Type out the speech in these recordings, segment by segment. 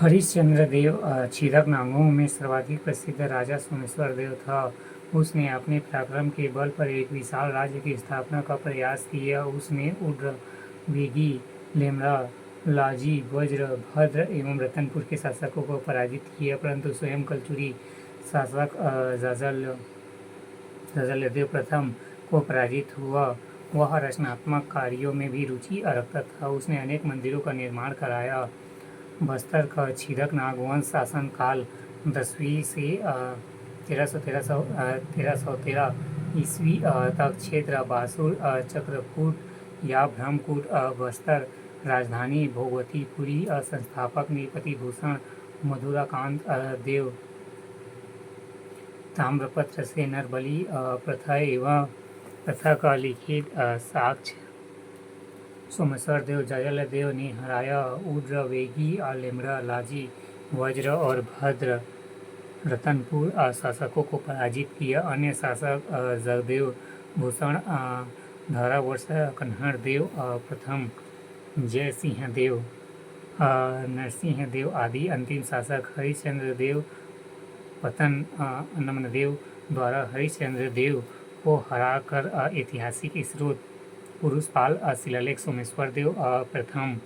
हरिश्चंद्र देव छिदक नागों में सर्वाधिक प्रसिद्ध राजा सोमेश्वर देव था। उसने अपने पराक्रम के बल पर एक विशाल राज्य की स्थापना का प्रयास किया। उसने उड्र, वेगी, लेमड़ा, लाजी, वज्र, भद्र एवं रतनपुर के शासकों को पराजित किया, परंतु स्वयं कलचुरी शासक जजलदेव प्रथम को पराजित हुआ। वह रचनात्मक कार्यों में भी रुचि रखता था। उसने अनेक मंदिरों का निर्माण कराया। बस्तर का छिदक नागवंश शासनकाल 10वीं से 1313 ईस्वी तक क्षेत्र बासुर, चक्रकूट या ब्रह्मकूट, बस्तर राजधानी भोगवतीपुरी, संस्थापक नृपति भूषण मधुराकांत देव, ताम्रपत्र से नरबली प्रथा का लिखित साक्ष्य। सोमेश्वर देव जजलदेव ने हराया। उड्र, वेगी, लेमड़ा, लाजी, वज्र और भद्र रतनपुर शासकों को पराजित किया। अन्य शासक जगदेव भूषण, धारावर्ष, कन्हड़ देव प्रथम, जय सिंह देव, नरसिंह देव आदि अंतिम शासक हरिश्चंद्र देव पतन अन्नमदेव द्वारा हरिश्चंद्र देव को हराकर ऐतिहासिक स्रोत पुरुषपाल शिलालेख सोमेश्वर देव प्रथम,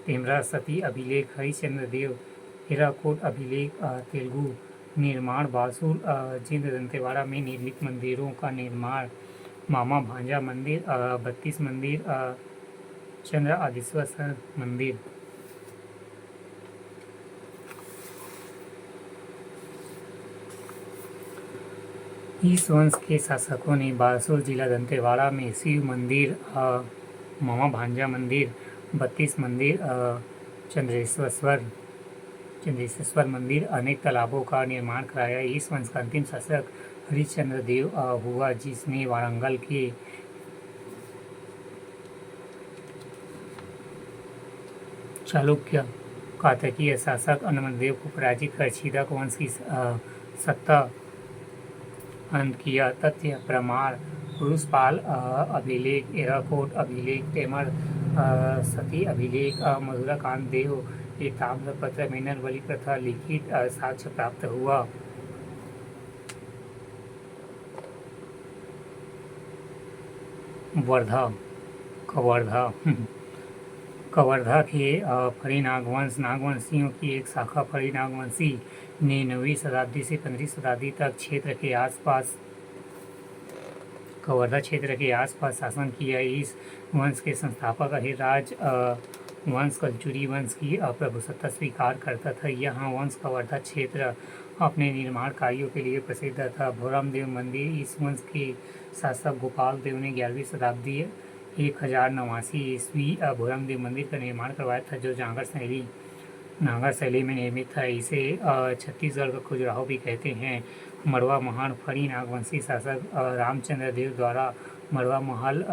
टेमरा सती अभिलेख हरिश्चंद्र देव, हीराकोट अभिलेख तेलुगु निर्माण बासुर जिंद दंतेवाड़ा में निर्मित मंदिरों का निर्माण, मामा भांजा मंदिर 32 मंदिर, चंद्र आदिश्वर मंदिर। इस वंश के शासकों ने बासुर जिला दंतेवाड़ा में शिव मंदिर, मामा भांजा मंदिर, 32 मंदिर, चंद्रेश्वर मंदिर, अनेक तालाबों का निर्माण कराया। इस वंश का अंतिम शासक हरिश्चंद्र देव हुआ, जिसने वारंगल के चालुक्य कातकीय शासक अन्नमदेव को पराजित कर छिदक वंश की सत्ता अंत किया। तथ्य प्रमाण पुरुषपाल अभिलेख, एराकोट अभिलेख, टेमर सती अभिलेख, मधुराकांत देव के ताम्रपत्र में नरबली प्रथा लिखित साक्ष्य प्राप्त हुआ। कवर्धा के फरी नागवंश नागवंशियों की एक शाखा फरी नागवंशी ने 9वीं शताब्दी से 15वीं शताब्दी तक कवर्धा क्षेत्र के आसपास शासन किया। इस वंश के संस्थापक अहिराज वंश कलचुरी वंश की प्रभुसत्ता स्वीकार करता था। यहाँ वंश कवर्धा क्षेत्र अपने निर्माण कार्यों के लिए प्रसिद्ध था। भोरमदेव मंदिर इस वंश के शासक गोपाल देव ने 11वीं शताब्दी 1089 ईस्वी भोरमदेव मंदिर का निर्माण करवाया था, जो नागर शैली में निर्मित था। इसे छत्तीसगढ़ का खजुराहो भी कहते हैं। मड़वा महल फरी नागवंशी शासक रामचंद्र देव द्वारा मड़वा महल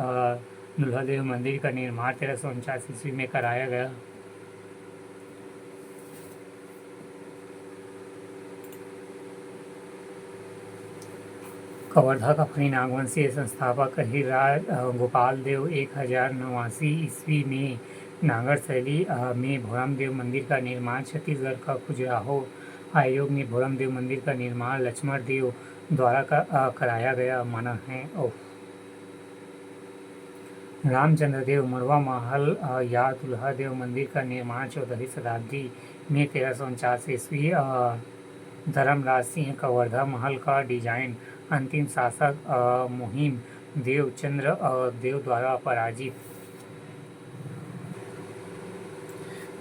दुल्हादेव मंदिर का निर्माण 1349 ईस्वी में कराया गया। कवर्धा का फरी नागवंशी संस्थापक अहिराज गोपाल देव 1089 ईस्वी में नागर शैली में भोरमदेव मंदिर का निर्माण छत्तीसगढ़ का खजुराहो आयोग ने भोरमदेव मंदिर का निर्माण लक्ष्मण देव द्वारा कराया गया माना है। रामचंद्र देव मड़वा महल या दुल्हादेव मंदिर का निर्माण 14वीं शताब्दी में 1349 ईस्वी धर्मराज सिंह कवर्धा महल का डिजाइन अंतिम शासक मुहिम देव चंद्र देव द्वारा पराजित।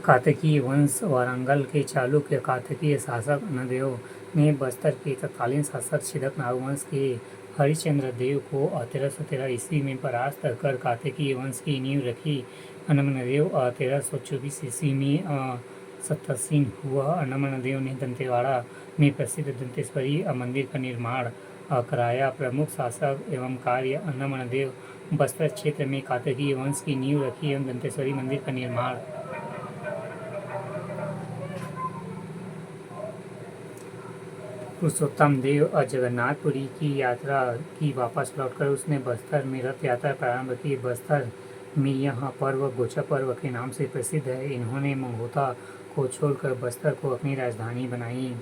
कातकीय वंश वारंगल के चालुक्य कातकीय शासक अन्नदेव ने बस्तर के तत्कालीन शासक छिदक नागवंश के हरिश्चंद्र देव को 1313 ईस्वी में परास्त कर कातकीय वंश की नींव रखी। अन्नमदेव 1324 ईस्वी में सत्तासीन हुआ। अन्नमदेव ने दंतेवाड़ा में प्रसिद्ध दंतेश्वरी मंदिर का निर्माण कराया। प्रमुख शासक एवं कार्य अन्नमदेव बस्तर क्षेत्र में कातकीय वंश की नींव रखी एवं दंतेश्वरी मंदिर का निर्माण। पुरुषोत्तम देव जगन्नाथपुरी की यात्रा की वापस लौटकर उसने बस्तर में रथ यात्रा प्रारंभ की। बस्तर में यह पर्व गोचा पर्व के नाम से प्रसिद्ध है। इन्होंने मगोता को छोड़कर बस्तर को अपनी राजधानी बनाई।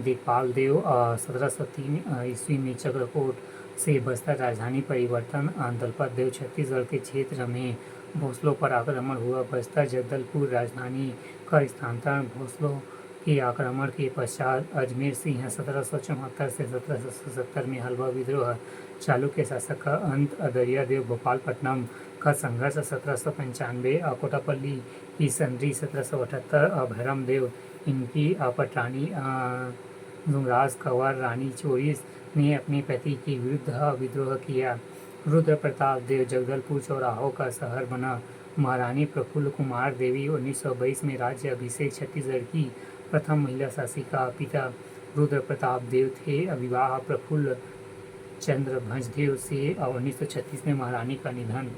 दिक्पाल देव 1703 ईस्वी में चक्रकोट से बस्तर राजधानी परिवर्तन। दलपत देव छत्तीसगढ़ के क्षेत्र में भोसलों पर आक्रमण हुआ। बस्तर जगदलपुर राजधानी का स्थानांतरण। भोसलों के आक्रमण के पश्चात अजमेर सिंह 1774 से 1770 में हलवा विद्रोह। चालुक्य शासक का अंत। दरियादेव भोपालपट्टनम का संघर्ष 1795। कोटापल्ली की संधि 1778। भैरम देव इनकी पटरानी। जुमराज कंवर रानी चोरिस ने अपने पति के विरुद्ध विद्रोह किया। रुद्र प्रताप देव जगदलपुर चौराहों का शहर बना। महारानी प्रफुल्ल कुमार देवी 1922 में राज्य अभिषेक। छत्तीसगढ़ की प्रथम महिला शासिका। पिता रुद्र प्रताप देव थे। विवाह प्रफुल्ल चंद्र भंजदेव से 1936 में। महारानी का निधन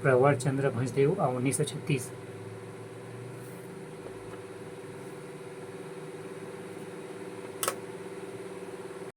प्रवर चंद्र भंजदेव 1936।